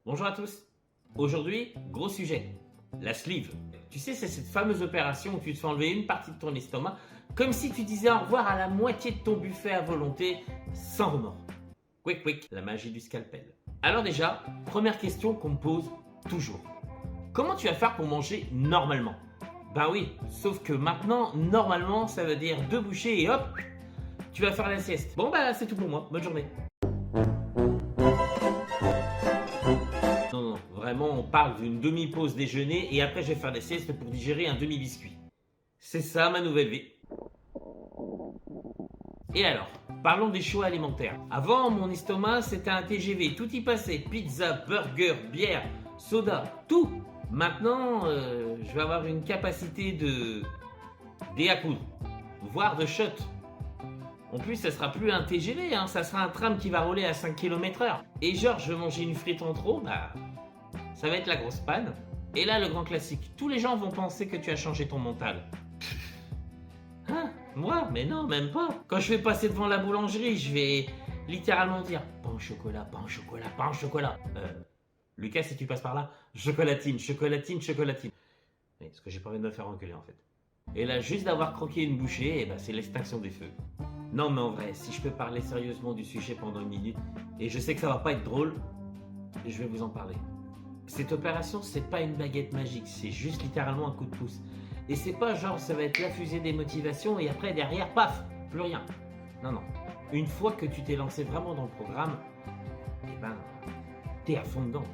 Bonjour à tous. Aujourd'hui, gros sujet, la sleeve. Tu sais, c'est cette fameuse opération où tu te fais enlever une partie de ton estomac, comme si tu disais au revoir à la moitié de ton buffet à volonté, sans remords. Quick, quick, la magie du scalpel. Alors déjà, première question qu'on me pose toujours. Comment tu vas faire pour manger normalement? Ben oui, sauf que maintenant, normalement, ça veut dire 2 bouchées et hop, tu vas faire la sieste. Bon bah c'est tout pour moi, bonne journée. Non, vraiment, on parle d'une demi-pause déjeuner et après je vais faire des siestes pour digérer un demi-biscuit. C'est ça ma nouvelle vie. Et alors, parlons des choix alimentaires. Avant, mon estomac c'était un TGV, tout y passait, pizza, burger, bière, soda, tout. Maintenant, je vais avoir une capacité de dé à coudre, voire de shot. En plus, ça sera plus un TGV, hein, ça sera un tram qui va rouler à 5 km/h. Et genre, je vais manger une frite en trop, bah, ça va être la grosse panne. Et là, le grand classique, tous les gens vont penser que tu as changé ton mental. Hein? Moi? Mais non, même pas. Quand je vais passer devant la boulangerie, je vais littéralement dire pain au chocolat, pain au chocolat, pain au chocolat. Lucas, si tu passes par là, chocolatine, chocolatine, chocolatine. Mais parce que j'ai pas envie de me faire enculer en fait. Et là, juste d'avoir croqué une bouchée, eh ben, c'est l'extinction des feux. Non mais en vrai, si je peux parler sérieusement du sujet pendant une minute, et je sais que ça va pas être drôle, je vais vous en parler. Cette opération, c'est pas une baguette magique, c'est juste littéralement un coup de pouce. Et c'est pas genre ça va être la fusée des motivations et après derrière, paf, plus rien. Non, non. Une fois que tu t'es lancé vraiment dans le programme, eh ben, t'es à fond dedans.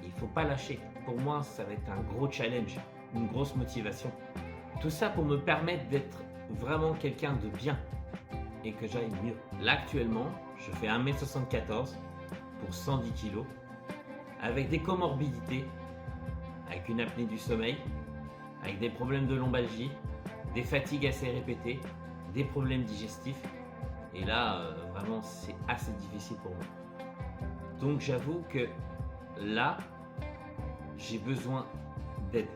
Il faut pas lâcher. Pour moi, ça va être un gros challenge, une grosse motivation. Tout ça pour me permettre d'être vraiment quelqu'un de bien et que j'aille mieux. Là, actuellement, je fais 1m74 pour 110 kg avec des comorbidités, avec une apnée du sommeil, avec des problèmes de lombalgie, des fatigues assez répétées, des problèmes digestifs. Et là, vraiment, c'est assez difficile pour moi. Donc, j'avoue que là, j'ai besoin d'aide.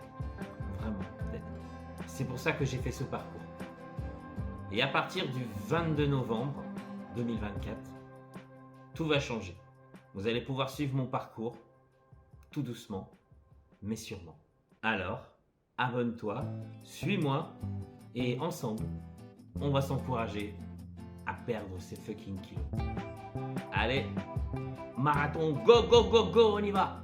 Vraiment d'aide. C'est pour ça que j'ai fait ce parcours. Et à partir du 22 novembre 2024, tout va changer. Vous allez pouvoir suivre mon parcours, tout doucement, mais sûrement. Alors, abonne-toi, suis-moi, et ensemble, on va s'encourager à perdre ces fucking kilos. Allez, marathon, go, go, go, go, on y va!